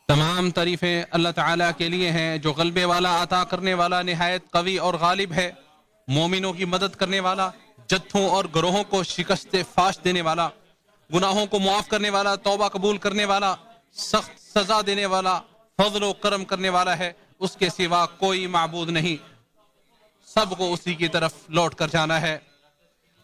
تمام تعریفیں اللہ تعالیٰ کے لیے ہیں جو غلبے والا، عطا کرنے والا، نہایت قوی اور غالب ہے، مومنوں کی مدد کرنے والا، جتھوں اور گروہوں کو شکست فاش دینے والا، گناہوں کو معاف کرنے والا، توبہ قبول کرنے والا، سخت سزا دینے والا، فضل و کرم کرنے والا ہے۔ اس کے سوا کوئی معبود نہیں، سب کو اسی کی طرف لوٹ کر جانا ہے۔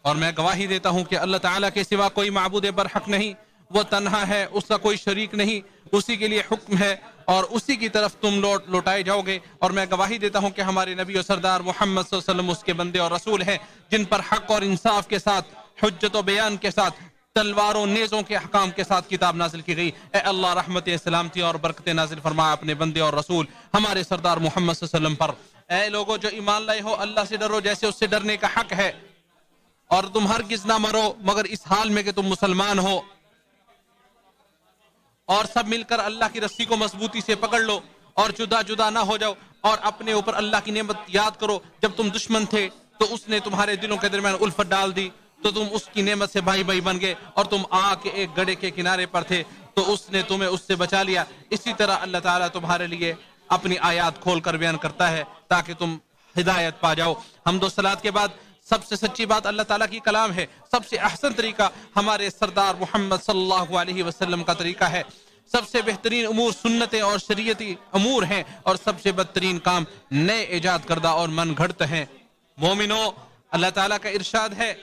اور میں گواہی دیتا ہوں کہ اللہ تعالیٰ کے سوا کوئی معبود برحق نہیں، وہ تنہا ہے، اس کا کوئی شریک نہیں، اسی کے لیے حکم ہے اور اسی کی طرف تم لوٹائے جاؤ گے۔ اور میں گواہی دیتا ہوں کہ ہمارے نبی و سردار محمد صلی اللہ علیہ وسلم اس کے بندے اور رسول ہیں، جن پر حق اور انصاف کے ساتھ، حجت و بیان کے ساتھ، تلواروں نیزوں کے احکام کے ساتھ کتاب نازل کی گئی۔ اے اللہ رحمت، سلامتی اور برکت نازل فرما اپنے بندے اور رسول ہمارے سردار محمد صلی اللہ علیہ وسلم پر۔ اے لوگوں جو ایمان لائے ہو، اللہ سے ڈرو جیسے اس سے ڈرنے کا حق ہے، اور تم ہرگز نہ مرو مگر اس حال میں کہ تم مسلمان ہو، اور سب مل کر اللہ کی رسی کو مضبوطی سے پکڑ لو اور جدا جدا نہ ہو جاؤ، اور اپنے اوپر اللہ کی نعمت یاد کرو۔ جب تم دشمن تھے تو اس نے تمہارے دلوں کے درمیان الفت ڈال دی، تو تم اس کی نعمت سے بھائی بھائی بن گئے، اور تم آگ کے ایک گڑھے کے کنارے پر تھے تو اس نے تمہیں اس سے بچا لیا۔ اسی طرح اللہ تعالیٰ تمہارے لیے اپنی آیات کھول کر بیان کرتا ہے تاکہ تم ہدایت پا جاؤ۔ حمد و صلات کے بعد سب سے سچی بات اللہ تعالیٰ کی کلام ہے، سب سے احسن طریقہ ہمارے سردار محمد صلی اللہ علیہ وسلم کا طریقہ ہے، سب سے بہترین امور سنتیں اور شریعتی امور ہیں، اور سب سے بدترین کام نئے ایجاد کردہ اور من گھڑت ہیں۔ مومنو، اللہ تعالیٰ کا ارشاد ہے،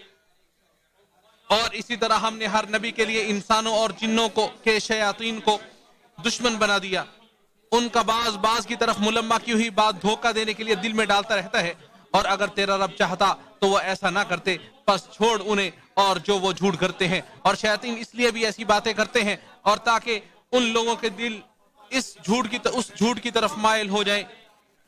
اور اسی طرح ہم نے ہر نبی کے لیے انسانوں اور جنوں کو کے شیاطین کو دشمن بنا دیا، ان کا بعض کی طرف ملمہ کی ہوئی بات دھوکہ دینے کے لیے دل میں ڈالتا رہتا ہے، اور اگر تیرا رب چاہتا تو وہ ایسا نہ کرتے، پس چھوڑ انہیں اور جو وہ جھوٹ کرتے ہیں۔ اور شیاطین اس لیے بھی ایسی باتیں کرتے ہیں اور تاکہ ان لوگوں کے دل اس جھوٹ کی طرف مائل ہو جائیں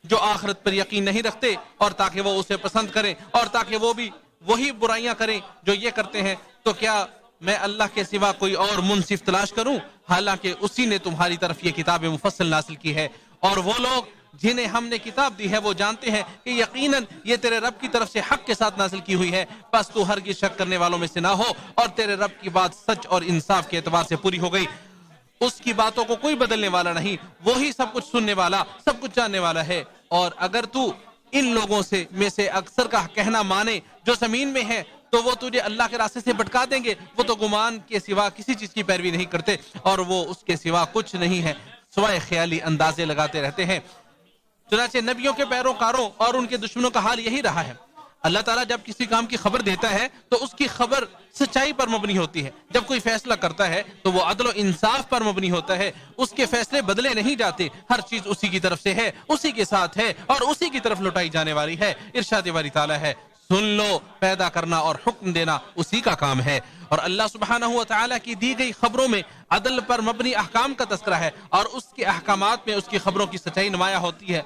جو آخرت پر یقین نہیں رکھتے، اور تاکہ وہ اسے پسند کریں، اور تاکہ وہ بھی وہی برائیاں کریں جو یہ کرتے ہیں۔ تو کیا میں اللہ کے سوا کوئی اور منصف تلاش کروں، حالانکہ اسی نے تمہاری طرف یہ کتاب مفصل نازل کی ہے، اور وہ لوگ جنہیں ہم نے کتاب دی ہے وہ جانتے ہیں کہ یقیناً یہ تیرے رب کی طرف سے حق کے ساتھ نازل کی ہوئی ہے، بس تو ہرگز شک کرنے والوں میں سے نہ ہو، اور تیرے رب کی بات سچ اور انصاف کے اعتبار سے پوری ہو گئی۔ اس کی باتوں کو کوئی بدلنے والا نہیں، وہی سب کچھ سننے والا، سب کچھ جاننے والا ہے۔ اور اگر تو ان لوگوں میں سے اکثر کا کہنا مانے جو زمین میں ہے تو وہ تجھے اللہ کے راستے سے بھٹکا دیں گے، وہ تو گمان کے سوا کسی چیز کی پیروی نہیں کرتے، اور وہ اس کے سوا کچھ نہیں ہے سوائے خیالی اندازے لگاتے رہتے ہیں۔ چنانچہ نبیوں کے پیروکاروں اور ان کے دشمنوں کا حال یہی رہا ہے۔ اللہ تعالیٰ جب کسی کام کی خبر دیتا ہے تو اس کی خبر سچائی پر مبنی ہوتی ہے، جب کوئی فیصلہ کرتا ہے تو وہ عدل و انصاف پر مبنی ہوتا ہے، اس کے فیصلے بدلے نہیں جاتے، ہر چیز اسی کی طرف سے ہے، اسی کے ساتھ ہے اور اسی کی طرف لوٹائی جانے والی ہے۔ ارشاد باری تعالیٰ ہے، سن لو، پیدا کرنا اور حکم دینا اسی کا کام ہے۔ اور اللہ سبحانہ و تعالیٰ کی دی گئی خبروں میں عدل پر مبنی احکام کا تذکرہ ہے، اور اس کے احکامات میں اس کی خبروں کی سچائی نمایاں ہوتی ہے۔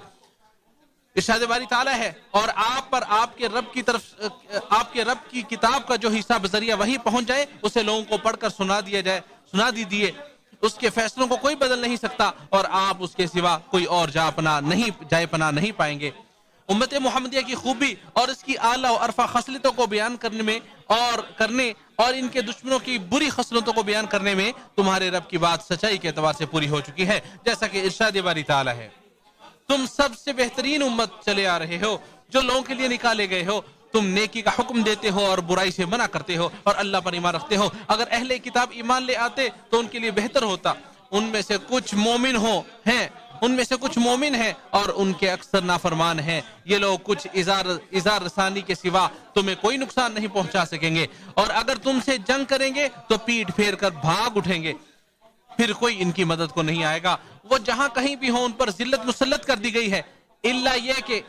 ارشاد باری تعالیٰ ہے، اور آپ پر آپ کے رب کی کتاب کا جو حصہ بذریعہ وہی پہنچ جائے، اسے لوگوں کو پڑھ کر سنا دیجیے، اس کے فیصلوں کو کوئی بدل نہیں سکتا، اور آپ اس کے سوا کوئی اور جائے پناہ نہیں پائیں گے۔ امت محمدیہ کی خوبی اور اس کی اعلیٰ و عرفہ خصلتوں کو بیان کرنے اور ان کے دشمنوں کی بری خصلتوں کو بیان کرنے میں تمہارے رب کی بات سچائی کے اعتبار سے پوری ہو چکی ہے، جیسا کہ ارشاد باری تعالیٰ ہے، تم سب سے بہترین امت چلے آ رہے ہو جو لوگوں کے لیے نکالے گئے ہو، تم نیکی کا حکم دیتے ہو اور برائی سے منع کرتے ہو اور اللہ پر ایمان رکھتے ہو۔ اگر اہل کتاب ایمان لے آتے تو ان کے لیے بہتر ہوتا، ان میں سے کچھ مومن ہیں اور ان کے اکثر نافرمان ہیں۔ یہ لوگ کچھ اظہار رسانی کے سوا تمہیں کوئی نقصان نہیں پہنچا سکیں گے، اور اگر تم سے جنگ کریں گے تو پیٹ پھیر کر بھاگ اٹھیں گے، پھر کوئی ان کی مدد کو نہیں آئے گا۔ وہ جہاں کہیں بھی ہوں ان پر ذلت مسلط کر دی گئی ہے، الا یہ کہ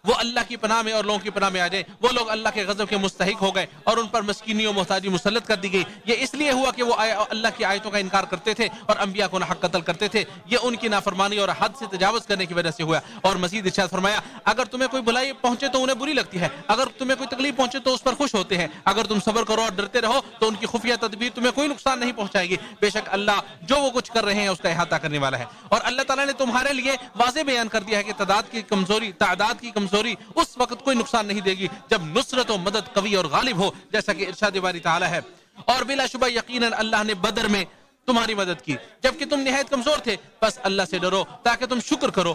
وہ اللہ کی پناہ میں اور لوگوں کی پناہ میں آ جائیں۔ وہ لوگ اللہ کے غضب کے مستحق ہو گئے اور ان پر مسکینی و محتاجی مسلط کر دی گئی۔ یہ اس لیے ہوا کہ وہ اللہ کی آیتوں کا انکار کرتے تھے اور انبیاء کو ناحق قتل کرتے تھے۔ یہ ان کی نافرمانی اور حد سے تجاوز کرنے کی وجہ سے ہوا۔ اور مزید ارشاد فرمایا، اگر تمہیں کوئی بھلائی پہنچے تو انہیں بری لگتی ہے، اگر تمہیں کوئی تکلیف پہنچے تو اس پر خوش ہوتے ہیں، اگر تم صبر کرو اور ڈرتے رہو تو ان کی خفیہ تدبیر تمہیں کوئی نقصان نہیں پہنچائے گی۔ بے شک اللہ جو وہ کچھ کر رہے ہیں اس کا احاطہ کرنے والا ہے۔ اور اللہ تعالیٰ نے تمہارے لیے واضح بیان کر دیا ہے کہ تعداد کی کمزوری اس وقت کوئی نقصان نہیں دے گی جب نصرت و مدد قوی اور غالب ہو، جیسا کہ ارشاد باری تعالیٰ ہے۔ اور بلا شبہ یقیناً اللہ نے بدر میں تمہاری مدد کی جبکہ تم نہایت کمزور تھے، بس اللہ سے ڈرو تاکہ تم شکر کرو۔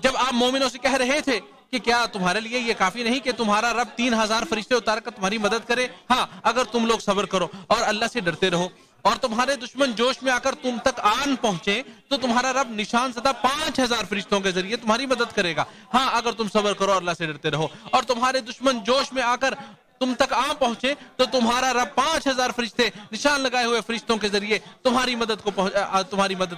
جب آپ مومنوں سے کہہ رہے تھے کہ کیا تمہارے لیے یہ کافی نہیں کہ تمہارا رب 3000 فرشتے اتار کر تمہاری مدد کرے؟ ہاں اگر تم لوگ صبر کرو اور اللہ سے ڈرتے رہو اور تمہارے دشمن جوش میں آ کر تم تک آن پہنچے تو تمہارا رب نشان زدہ 5000 فرشتوں کے ذریعے تمہاری مدد کرے گا۔ ہاں اگر تم صبر کرو اور اللہ سے ڈرتے رہو اور تمہارے دشمن جوش میں آ کر تم تک آ پہنچے تو تمہارا رب 5000 فرشتے نشان لگائے ہوئے فرشتوں کے ذریعے تمہاری مدد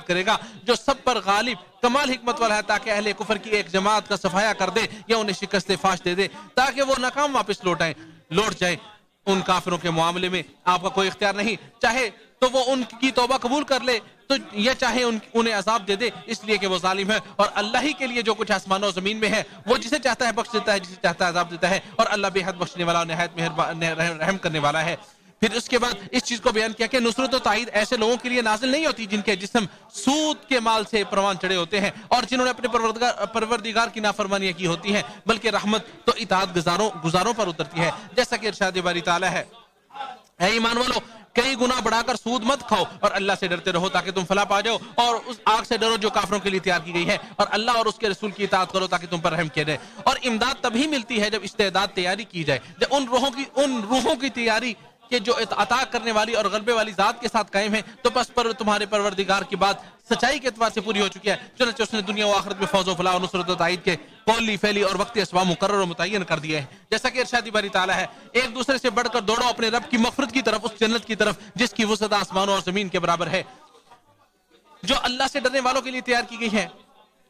کرے گا، جو سب پر غالب کمال حکمت والا ہے، تاکہ اہل کفر کی ایک جماعت کا صفایا کر دے یا انہیں شکست فاش دے دے تاکہ وہ ناکام واپس لوٹ جائیں۔ ان کافروں کے معاملے میں آپ کا کوئی اختیار نہیں، چاہے تو وہ ان کی توبہ قبول کر لے تو یہ چاہے انہیں عذاب دے دے، اس لیے کہ وہ ظالم ہے، اور اللہ ہی کے لیے جو کچھ آسمانوں و زمین میں ہے وہ جسے چاہتا ہے بخش دیتا ہے، جسے چاہتا ہے عذاب دیتا ہے، اور اللہ بے حد بخشنے والا اور نہایت رحم کرنے والا ہے۔ پھر اس کے بعد اس چیز کو بیان کیا کہ نصرت و تائید ایسے لوگوں کے لیے نازل نہیں ہوتی جن کے جسم سود کے مال سے پروان چڑھے ہوتے ہیں اور جنہوں نے اپنے پروردگار کی نافرمانیاں کی ہوتی ہیں، بلکہ رحمت تو اطاعت گزاروں پر اترتی ہے، جیسا کہ ارشاد باری تعالیٰ ہے، اے ایمان والو کئی گناہ بڑھا کر سود مت کھاؤ اور اللہ سے ڈرتے رہو تاکہ تم فلاح پا جاؤ، اور اس آگ سے ڈرو جو کافروں کے لیے تیار کی گئی ہے، اور اللہ اور اس کے رسول کی اطاعت کرو تاکہ تم پر رحم کیا جائے۔ اور امداد تبھی ملتی ہے جب استعداد تیاری کی جائے، جب ان روحوں کی تیاری کہ جو عطا کرنے والی اور غلبے والی ذات کے ساتھ قائم ہے، تو بس پر تمہارے پروردگار کی بات سچائی کے اعتبار سے پوری ہو چکی ہے، چنانچہ اس نے دنیا و آخرت میں فوز و فلاح اور نصرت و تائید کے قولی فعلی اور وقتی اسباب مقرر و متعین کر دیے ہیں، جیسا کہ ارشاد باری تعالیٰ ہے، ایک دوسرے سے بڑھ کر دوڑو اپنے رب کی مغفرت کی طرف، اس جنت کی طرف جس کی وسعت آسمانوں اور زمین کے برابر ہے، جو اللہ سے ڈرنے والوں کے لیے تیار کی گئی ہے۔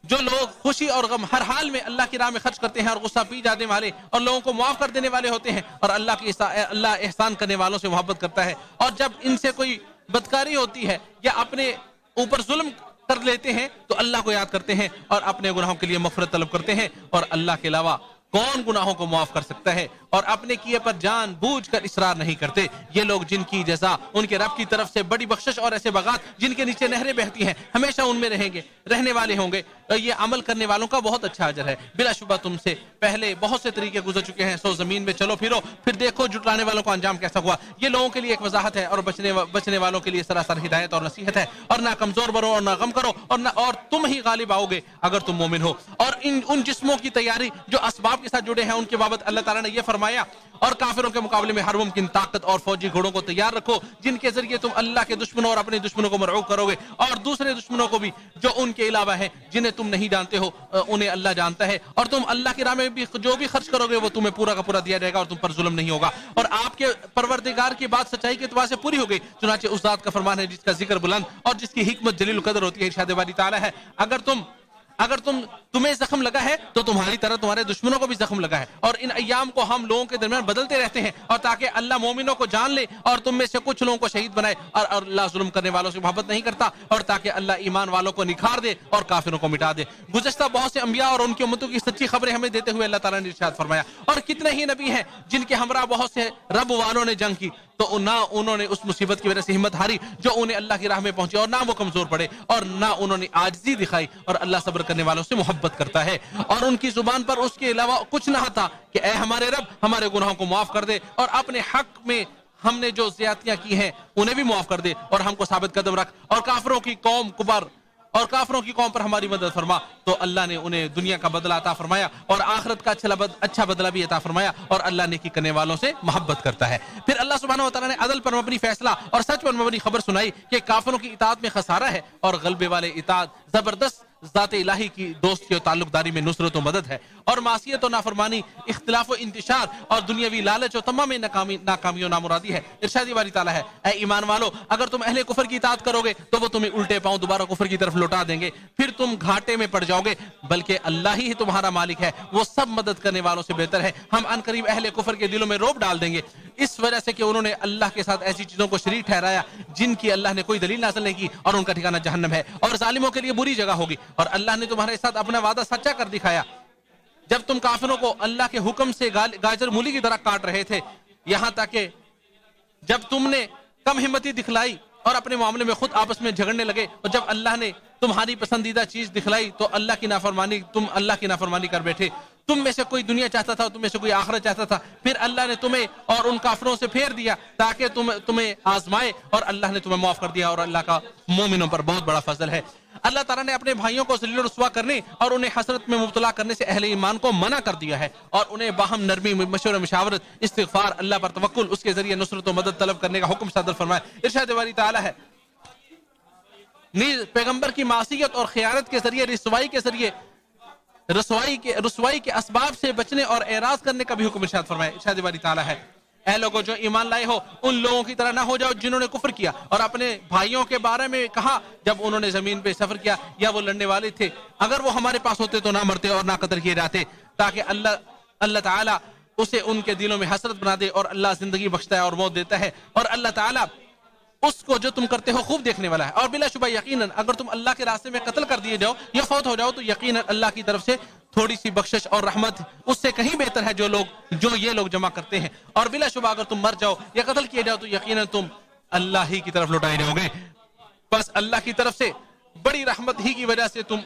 جو لوگ خوشی اور غم ہر حال میں اللہ کی راہ میں خرچ کرتے ہیں اور غصہ پی جانے والے اور لوگوں کو معاف کر دینے والے ہوتے ہیں، اور اللہ احسان کرنے والوں سے محبت کرتا ہے، اور جب ان سے کوئی بدکاری ہوتی ہے یا اپنے اوپر ظلم کر لیتے ہیں تو اللہ کو یاد کرتے ہیں اور اپنے گناہوں کے لیے مغفرت طلب کرتے ہیں، اور اللہ کے علاوہ کون گناہوں کو معاف کر سکتا ہے، اور اپنے کیے پر جان بوجھ کر اصرار نہیں کرتے، یہ لوگ جن کی جزا ان کے رب کی طرف سے بڑی بخشش اور ایسے باغات جن کے نیچے نہریں بہتی ہیں ہمیشہ ان میں رہنے والے ہوں گے، اور یہ عمل کرنے والوں کا بہت اچھا اجر ہے۔ بلا شبہ تم سے پہلے بہت سے طریقے گزر چکے ہیں، سو زمین میں چلو پھرو پھر دیکھو جھٹلانے والوں کا انجام کیسا ہوا۔ یہ لوگوں کے لیے ایک وضاحت ہے اور بچنے والوں کے لیے سراسر ہدایت اور نصیحت ہے، اور نہ کمزور بنو اور نہ غم کرو اور تم ہی غالب آؤ گے اگر تم مومن ہو۔ اور ان جسموں کی تیاری جو اسباب کے ساتھ جڑے ہیں ان کے بابت اللہ تعالیٰ نے یہ فرمایا، اور کافروں کے مقابلے میں ہر ممکن طاقت اور فوجی گھوڑوں کو تیار رکھو جن کے ذریعے تم اللہ کے دشمنوں اور اپنے دشمنوں کو مرعوب کرو گے، اور دوسرے دشمنوں کو بھی جو ان کے علاوہ ہیں جنہیں تم نہیں جانتے ہو انہیں اللہ جانتا ہے، اور تم اللہ کی راہ میں بھی جو بھی خرچ کرو گے وہ تمہیں پورا کا پورا دیا جائے گا اور تم پر ظلم نہیں ہوگا، اور آپ کے پروردگار کی بات سچائی کے اعتبار سے پوری ہو گئی، چنانچہ اس ذات کا فرمان ہے جس کا ذکر بلند اور جس کی حکمت جلیل القدر ہوتی ہے۔ ارشاد باری تعالیٰ ہے، اگر تمہیں زخم لگا ہے تو تمہاری طرح تمہارے دشمنوں کو بھی زخم لگا ہے، اور ان ایام کو ہم لوگوں کے درمیان بدلتے رہتے ہیں، اور تاکہ اللہ مومنوں کو جان لے اور تم میں سے کچھ لوگوں کو شہید بنائے، اور اللہ ظلم کرنے والوں سے محبت نہیں کرتا، اور تاکہ اللہ ایمان والوں کو نکھار دے اور کافروں کو مٹا دے۔ گزشتہ بہت سے انبیاء اور ان کی امتوں کی سچی خبریں ہمیں دیتے ہوئے اللہ تعالیٰ نے ارشاد فرمایا، اور کتنے ہی نبی ہیں جن کے ہمراہ بہت سے رب والوں نے جنگ کی تو نہ انہوں نے اس مصیبت کی وجہ سے ہمت ہاری جو انہیں اللہ کی راہ میں پہنچی، اور نہ وہ کمزور پڑے، اور نہ انہوں نے عاجزی دکھائی، اور اللہ صبر کرنے والوں سے محبت کرتا ہے، اور ان کی زبان پر اس کے علاوہ کچھ نہ تھا کہ اے ہمارے رب ہمارے گناہوں کو معاف کر دے، اور اپنے حق میں ہم نے جو زیادتیاں کی ہیں انہیں بھی معاف کر دے، اور ہم کو ثابت قدم رکھ، اور کافروں کی قوم پر ہماری مدد فرما۔ تو اللہ نے انہیں دنیا کا بدلہ عطا فرمایا اور آخرت کا اچھا بدلہ بھی عطا فرمایا، اور اللہ نیکی کرنے والوں سے محبت کرتا ہے۔ پھر اللہ سبحانہ و تعالیٰ نے عدل پر مبنی فیصلہ اور سچ پر مبنی خبر سنائی کہ کافروں کی اطاعت میں خسارہ ہے، اور غلبے والے اطاعت زبردست ذات الہی کی دوستی اور تعلق داری میں نصرت و مدد ہے، اور معصیت و نافرمانی، اختلاف و انتشار اور دنیاوی لالچ و تمام ناکامی و نامرادی ہے۔ ارشاد باری تعالیٰ ہے، اے ایمان والو اگر تم اہل کفر کی اطاعت کرو گے تو وہ تمہیں الٹے پاؤں دوبارہ کفر کی طرف لوٹا دیں گے، پھر تم گھاٹے میں پڑ جاؤ گے، بلکہ اللہ ہی تمہارا مالک ہے، وہ سب مدد کرنے والوں سے بہتر ہے۔ ہم ان قریب اہل کفر کے دلوں میں رعب ڈال دیں گے اس وجہ سے کہ انہوں نے اللہ کے ساتھ ایسی چیزوں کو شریک ٹھہرایا جن کی اللہ نے کوئی دلیل نازل نہیں کی، اور ان کا ٹھکانہ جہنم ہے، اور ظالموں کے لیے بری جگہ ہوگی۔ اور اللہ نے تمہارے ساتھ اپنا وعدہ سچا کر دکھایا جب تم کافروں کو اللہ کے حکم سے گاجر مولی کی طرح کاٹ رہے تھے، یہاں تک کہ جب تم نے کم ہمتی دکھلائی اور اپنے معاملے میں خود آپس میں جھگڑنے لگے، اور جب اللہ نے تمہاری پسندیدہ چیز دکھلائی تو تم اللہ کی نافرمانی کر بیٹھے۔ تم میں سے کوئی دنیا چاہتا تھا, تم میں سے کوئی آخرت چاہتا تھا, پھر اللہ نے تمہیں اور ان کافروں سے پھیر دیا تاکہ تمہیں آزمائے, اور اللہ نے تمہیں معاف کر دیا, اور اللہ کا مومنوں پر بہت بڑا فضل ہے. اللہ تعالیٰ نے اپنے بھائیوں کو ذلیل و رسوا کرنے اور انہیں حسرت میں مبتلا کرنے سے اہل ایمان کو منع کر دیا ہے, اور انہیں باہم نرمی, مشورہ, مشاورت, استغفار, اللہ پر توکل, اس کے ذریعے نصرت و مدد طلب کرنے کا حکم صادر فرمایا. ارشاد باری تعالیٰ ہے نیز پیغمبر کی معصیت اور خیانت کے ذریعے رسوائی کے اسباب سے بچنے اور اعراض کرنے کا بھی حکم ارشاد فرمایا. ارشاد باری تعالیٰ ہے اے لوگوں جو ایمان لائے ہو, ان لوگوں کی طرح نہ ہو جاؤ جنہوں نے کفر کیا اور اپنے بھائیوں کے بارے میں کہا جب انہوں نے زمین پہ سفر کیا یا وہ لڑنے والے تھے, اگر وہ ہمارے پاس ہوتے تو نہ مرتے اور نہ قتل کیے جاتے, تاکہ اللہ تعالیٰ اسے ان کے دلوں میں حسرت بنا دے, اور اللہ زندگی بخشتا ہے اور موت دیتا ہے, اور اللہ تعالیٰ اس کو جو تم کرتے ہو خوب دیکھنے والا ہے. اور بلا شبہ یقیناً اگر تم اللہ کے راستے میں قتل کر دیے جاؤ یا فوت ہو جاؤ تو یقیناً اللہ کی طرف سے تھوڑی سی بخشش اور رحمت اس سے کہیں بہتر ہے جو یہ لوگ جمع کرتے ہیں. اور بلا شبہ اگر تم مر جاؤ یا قتل کیے جاؤ تو یقیناً تم اللہ ہی کی طرف لوٹائے جاؤ گے. بس اللہ کی طرف سے بڑی رحمت ہی کی وجہ سے تو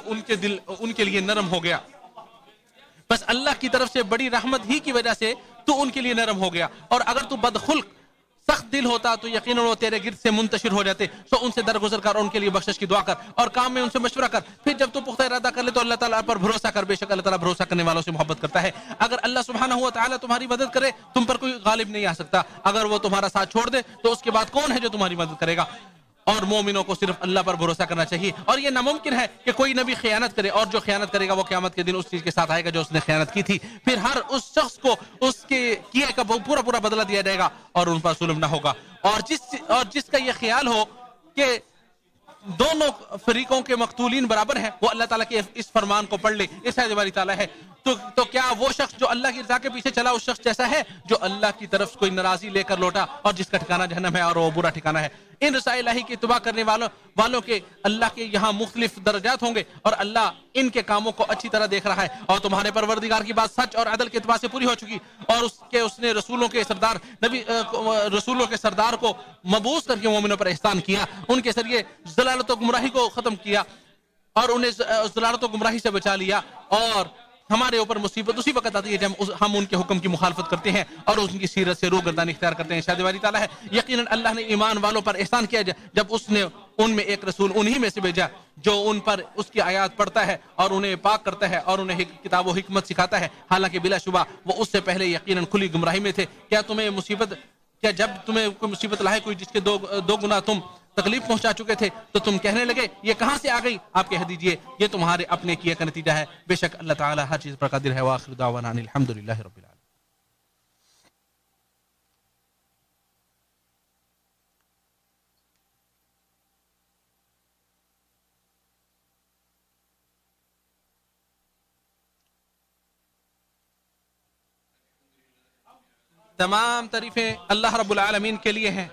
ان کے دل ان کے لیے نرم ہو گیا. بس اللہ کی طرف سے بڑی رحمت ہی کی وجہ سے تو ان کے لیے نرم ہو گیا. اور اگر تو بدخلق سخت دل ہوتا تو یقیناً وہ تیرے گرد سے منتشر ہو جاتے. سو ان سے درگزر کر اور ان کے لیے بخشش کی دعا کر اور کام میں ان سے مشورہ کر. پھر جب تو پختہ ارادہ کر لے تو اللہ تعالیٰ پر بھروسہ کر, بے شک اللہ تعالیٰ بھروسہ کرنے والوں سے محبت کرتا ہے. اگر اللہ سبحانہ و تعالیٰ تمہاری مدد کرے تم پر کوئی غالب نہیں آ سکتا. اگر وہ تمہارا ساتھ چھوڑ دے تو اس کے بعد کون ہے جو تمہاری مدد کرے گا. اور مومنوں کو صرف اللہ پر بھروسہ کرنا چاہیے. اور یہ ناممکن ہے کہ کوئی نبی خیانت کرے, اور جو خیانت کرے گا وہ قیامت کے دن اس چیز کے ساتھ آئے گا جو اس نے خیانت کی تھی. پھر ہر اس شخص کو اس کے کیے کا پورا بدلہ دیا جائے گا اور ان پر ظلم نہ ہوگا. اور جس کا یہ خیال ہو کہ دونوں فریقوں کے مقتولین برابر ہیں وہ اللہ تعالیٰ کے اس فرمان کو پڑھ لے. اس آیت باری تعالیٰ ہے تو کیا وہ شخص جو اللہ کی رضا کے پیچھے چلا اس شخص جیسا ہے جو اللہ کی طرف کوئی ناراضی لے کر لوٹا اور جس کا ٹھکانہ جہنم ہے اور وہ برا ٹھکانہ ہے. ان رسائل الہی کی اتباع کرنے والوں کے اللہ کے یہاں مختلف درجات ہوں گے, اور اللہ ان کے کاموں کو اچھی طرح دیکھ رہا ہے. اور تمہارے پروردگار کی بات سچ اور عدل کے اعتبار سے پوری ہو چکی, اور اس نے رسولوں کے سردار کو مبعوث کر کے مومنوں پر احسان کیا, ان کے ذریعے ضلالت و گمراہی کو ختم کیا اور انہیں ضلالت و گمراہی سے بچا لیا. اور ہمارے اوپر مصیبت اسی وقت آتی ہے جب ہم ان کے حکم کی مخالفت کرتے ہیں اور ان کی سیرت سے روگردانی اختیار کرتے ہیں. شاید باری تعالیٰ ہے یقیناً اللہ نے ایمان والوں پر احسان کیا جب اس نے ان میں ایک رسول انہی میں سے بھیجا جو ان پر اس کی آیات پڑھتا ہے اور انہیں پاک کرتا ہے اور انہیں کتاب و حکمت سکھاتا ہے. حالانکہ بلا شبہ وہ اس سے پہلے یقیناً کھلی گمراہی میں تھے. کیا جب تمہیں کوئی مصیبت لائے کوئی جس کے دو گنا تم تکلیف پہنچا چکے تھے تو تم کہنے لگے یہ کہاں سے آ گئی؟ آپ کہہ دیجئے یہ تمہارے اپنے کیے کا نتیجہ ہے. بے شک اللہ تعالیٰ ہر چیز پر قادر ہے. وآخر دعوانا ان الحمدللہ رب العالمین. تمام تعریفیں اللہ رب العالمین کے لیے ہیں,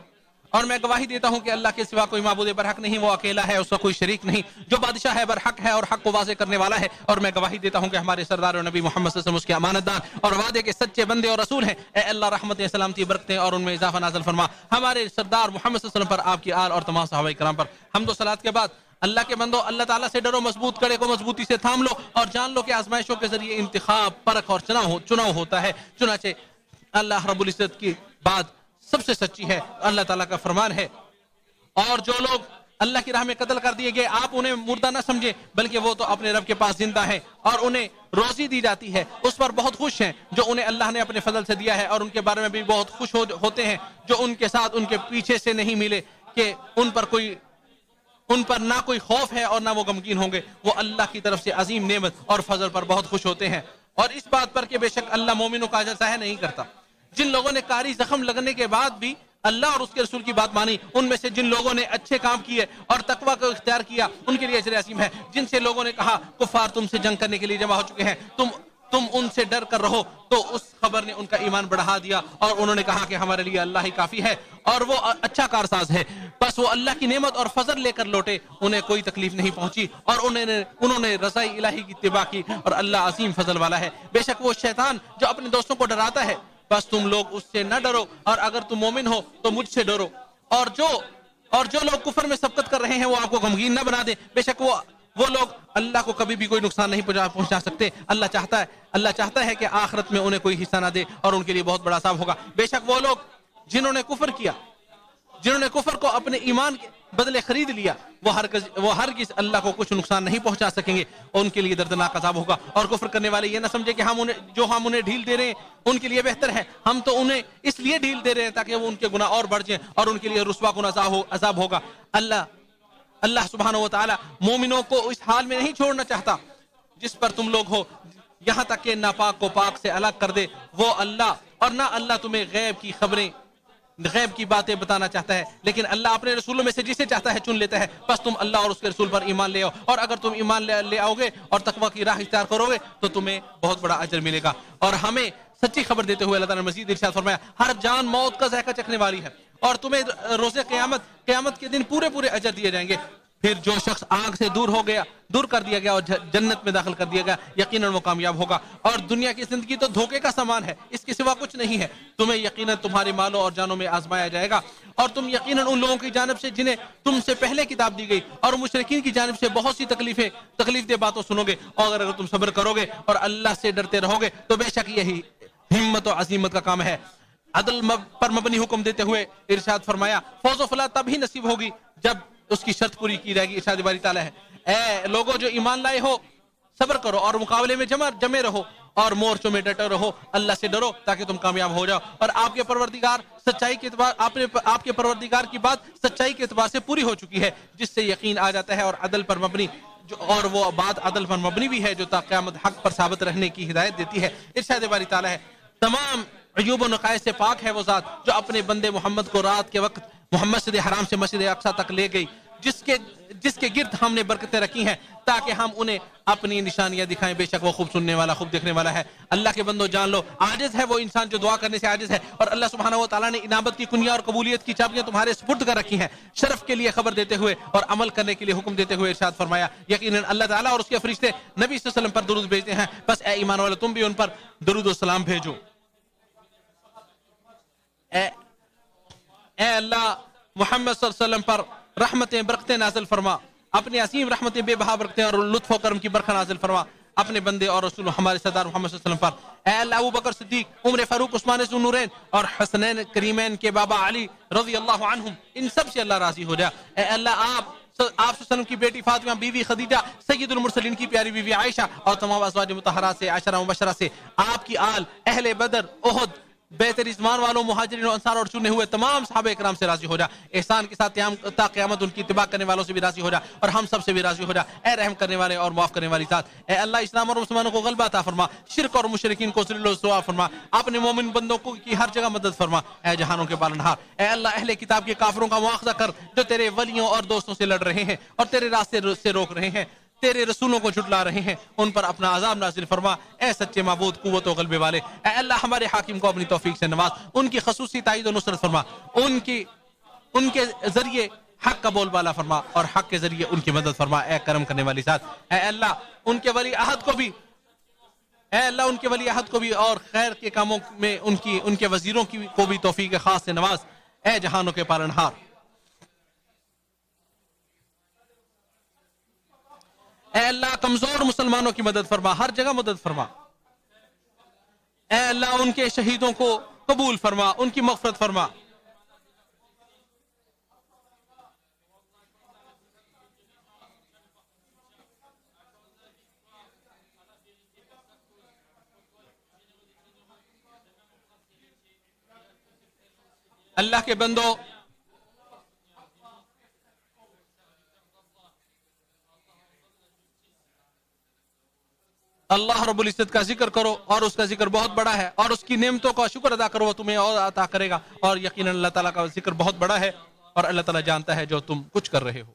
اور میں گواہی دیتا ہوں کہ اللہ کے سوا کوئی معبود برحق نہیں, وہ اکیلا ہے, اس کا کوئی شریک نہیں. جو بادشاہ ہے برحق ہے اور حق کو واضح کرنے والا ہے. اور میں گواہی دیتا ہوں کہ ہمارے سردار اور نبی محمد صلی اللہ علیہ وسلم اس کے امانت دار اور وعدے کے سچے بندے اور رسول ہیں. اے اللہ رحمتیں, سلامتی, برکتیں اور ان میں اضافہ نازل فرما ہمارے سردار محمد صلی اللہ علیہ وسلم پر, آپ کی آل اور تمام صحابہ کرام پر. حمد و صلات کے بعد اللہ کے بندو, اللہ تعالیٰ سے ڈرو, مضبوط کڑے کو مضبوطی سے تھام لو اور جان لو کہ آزمائشوں کے ذریعے انتخاب, پرکھ اور چناؤ ہوتا ہے. چنانچہ اللہ رب العزت کی بات سب سے سچی ہے. اللہ تعالیٰ کا فرمان ہے اور جو لوگ اللہ کی راہ میں قتل کر دیے گئے آپ انہیں مردہ نہ سمجھیں بلکہ وہ تو اپنے رب کے پاس زندہ ہیں اور انہیں روزی دی جاتی ہے. اس پر بہت خوش ہیں جو انہیں اللہ نے اپنے فضل سے دیا ہے, اور ان کے بارے میں بھی بہت خوش ہوتے ہیں جو ان کے ساتھ ان کے پیچھے سے نہیں ملے کہ ان پر نہ کوئی خوف ہے اور نہ وہ غمگین ہوں گے. وہ اللہ کی طرف سے عظیم نعمت اور فضل پر بہت خوش ہوتے ہیں. اور اس بات پر کہ بے شک اللہ مومنوں کا اجر ضائع نہیں کرتا. جن لوگوں نے کاری زخم لگنے کے بعد بھی اللہ اور اس کے رسول کی بات مانی, ان میں سے جن لوگوں نے اچھے کام کیے اور تقوی کو اختیار کیا ان کے لیے اجر عظیم ہے. جن سے لوگوں نے کہا کفار تم سے جنگ کرنے کے لیے جمع ہو چکے ہیں, تم ان سے ڈر کر رہو, تو اس خبر نے ان کا ایمان بڑھا دیا اور انہوں نے کہا کہ ہمارے لیے اللہ ہی کافی ہے اور وہ اچھا کارساز ہے. بس وہ اللہ کی نعمت اور فضل لے کر لوٹے, انہیں کوئی تکلیف نہیں پہنچی اور انہوں نے رضاء الہی کی اتباع کی, اور اللہ عظیم فضل والا ہے. بے شک وہ شیطان جو اپنے دوستوں کو ڈراتا ہے, بس تم لوگ اس سے نہ ڈرو, اور اگر تم مومن ہو تو مجھ سے ڈرو. اور جو لوگ کفر میں سبقت کر رہے ہیں وہ آپ کو غمگین نہ بنا دیں. بے شک وہ وہ لوگ اللہ کو کبھی بھی کوئی نقصان نہیں پہنچا سکتے. اللہ چاہتا ہے کہ آخرت میں انہیں کوئی حصہ نہ دے اور ان کے لیے بہت بڑا عذاب ہوگا. بے شک وہ لوگ جنہوں نے کفر کیا، جنہوں نے کفر کو اپنے ایمان کے بدلے خرید لیا، وہ ہرگز اللہ کو کچھ نقصان نہیں پہنچا سکیں گے. ان کے لیے دردناک عذاب ہوگا. اور کفر کرنے والے یہ نہ سمجھے کہ ہم انہیں ڈھیل دے رہے ہیں ان کے لیے بہتر ہے. ہم تو انہیں اس لیے ڈھیل دے رہے ہیں تاکہ وہ ان کے گناہ اور بڑھ جائیں اور ان کے لیے رسوا کن عذاب ہوگا. اللہ سبحانہ و تعالی مومنوں کو اس حال میں نہیں چھوڑنا چاہتا جس پر تم لوگ ہو، یہاں تک کہ ناپاک کو پاک سے الگ کر دے. وہ اللہ، اور نہ اللہ تمہیں غیب کی باتیں بتانا چاہتا ہے، لیکن اللہ اپنے رسولوں میں سے جسے چاہتا ہے چن لیتا ہے. بس تم اللہ اور اس کے رسول پر ایمان لے آؤ، اور اگر تم ایمان لے آؤ گے اور تقوی کی راہ اختیار کرو گے تو تمہیں بہت بڑا اجر ملے گا. اور ہمیں سچی خبر دیتے ہوئے اللہ تعالیٰ نے مزید ارشاد فرمایا، ہر جان موت کا ذائقہ چکھنے والی ہے اور تمہیں روز قیامت کے دن پورے اجر دیے جائیں گے. پھر جو شخص آگ سے دور کر دیا گیا اور جنت میں داخل کر دیا گیا، یقیناً وہ کامیاب ہوگا. اور دنیا کی زندگی تو دھوکے کا سامان ہے، اس کے سوا کچھ نہیں ہے. تمہیں یقیناً تمہارے مالوں اور جانوں میں آزمایا جائے گا، اور تم یقیناً ان لوگوں کی جانب سے جنہیں تم سے پہلے کتاب دی گئی اور مشرکین کی جانب سے بہت سی تکلیف دہ باتوں سنو گے. اور اگر تم صبر کرو گے اور اللہ سے ڈرتے رہو گے تو بے شک یہی ہمت و عزیمت کا کام ہے. عدل پر مبنی حکم دیتے ہوئے ارشاد فرمایا، فوز و فلاح تب ہی نصیب ہوگی جب اس کی شرط پوری کی جائے گی. ارشاد باری تعالیٰ ہے، اے لوگوں جو ایمان لائے ہو، صبر کرو اور مقابلے میں جمے رہو اور مورچوں میں ڈٹے رہو. اللہ سے ڈرو تاکہ تم کامیاب ہو جاؤ. اور آپ کے پروردگار آپ کے پروردگار کی بات سچائی کے اعتبار سے پوری ہو چکی ہے، جس سے یقین آ جاتا ہے. اور عدل پر مبنی اور وہ بات عدل پر مبنی بھی ہے جو تا قیامت حق پر ثابت رہنے کی ہدایت دیتی ہے. ارشاد باری تعالیٰ ہے، تمام عیوب و نقائص سے پاک ہے وہ ذات جو اپنے بندے محمد کو رات کے وقت مسجد حرام سے مسجد اقصی تک لے گئی، جس کے گرد ہم نے برکتیں رکھی ہیں تاکہ ہم انہیں اپنی نشانیاں دکھائیں. بے شک وہ خوب سننے والا، خوب دیکھنے والا ہے. اللہ کے بندوں جان لو، عاجز ہے وہ انسان جو دعا کرنے سے عاجز ہے. اور اللہ سبحانہ و تعالیٰ نے انابت کی کنیا اور قبولیت کی چابیاں تمہارے سپرد کر رکھی ہیں، شرف کے لیے خبر دیتے ہوئے اور عمل کرنے کے لیے حکم دیتے ہوئے ارشاد فرمایا، یقیناً اللہ تعالیٰ اور اس کے فرشتے نبی صلی اللہ علیہ وسلم پر درود بھیجتے ہیں. بس اے ایمان والو تم بھی ان پر درود و سلام بھیجو. اے اللہ محمد صلی اللہ علیہ وسلم پر رحمتیں برکتیں نازل فرما، اپنی عظیم رحمتیں بے بہا برکتیں اور لطف و کرم کی برکھا نازل فرما اپنے بندے اور رسول ہمارے سردار محمد صلی اللہ علیہ وسلم پر. اے اللہ ابو بکر صدیق، عمر فاروق، عثمان ذو النورین اور حسنین کریمین کے بابا علی رضی اللہ عنہم، ان سب سے اللہ راضی ہو جا. اے اللہ آپ صلی اللہ علیہ وسلم کی بیٹی فاطمہ، بیوی خدیجہ، سید المرسلین کی پیاری بیوی عائشہ اور تمام ازواج مطہرات سے، عشرہ مبشرہ سے، آپ کی آل، اہل بدر، احد، بیت رضوان والوں، مہاجرین و انصار اور چنے ہوئے تمام صحابہ کرام سے راضی ہو جا. احسان کے ساتھ تا قیامت ان کی اتباع کرنے والوں سے بھی راضی ہو جا اور ہم سب سے بھی راضی ہو جا. اے رحم کرنے والے اور معاف کرنے والی ذات، اے اللہ اسلام اور مسلمانوں کو غلبہ عطا فرما، شرک اور مشرکین کو ذل و رسوا فرما، اپنے مومن بندوں کی ہر جگہ مدد فرما. اے جہانوں کے پالنہار، اے اللہ اہل کتاب کے کافروں کا مواخذہ کر جو تیرے ولیوں اور دوستوں سے لڑ رہے ہیں اور تیرے راستے سے روک رہے ہیں، تیرے رسولوں کو جھٹلا رہے ہیں، ان پر اپنا عذاب نازل فرما. اے سچے معبود، قوت و غلبے والے، اے اللہ ہمارے حاکم کو اپنی توفیق سے نواز، ان کی خصوصی تائید و نصرت فرما، ان کے ذریعے حق کا بول بالا فرما اور حق کے ذریعے ان کی مدد فرما. اے کرم کرنے والی ذات، اے اللہ ان کے ولی عہد کو بھی اور خیر کے کاموں میں ان کے وزیروں کو بھی توفیق خاص سے نواز. اے جہانوں کے پالنہار، اے اللہ کمزور مسلمانوں کی مدد فرما، ہر جگہ مدد فرما. اے اللہ ان کے شہیدوں کو قبول فرما، ان کی مغفرت فرما. اللہ کے بندو، اللہ رب العزت کا ذکر کرو اور اس کا ذکر بہت بڑا ہے، اور اس کی نعمتوں کا شکر ادا کرو، وہ تمہیں اور عطا کرے گا. اور یقیناً اللہ تعالیٰ کا ذکر بہت بڑا ہے اور اللہ تعالیٰ جانتا ہے جو تم کچھ کر رہے ہو.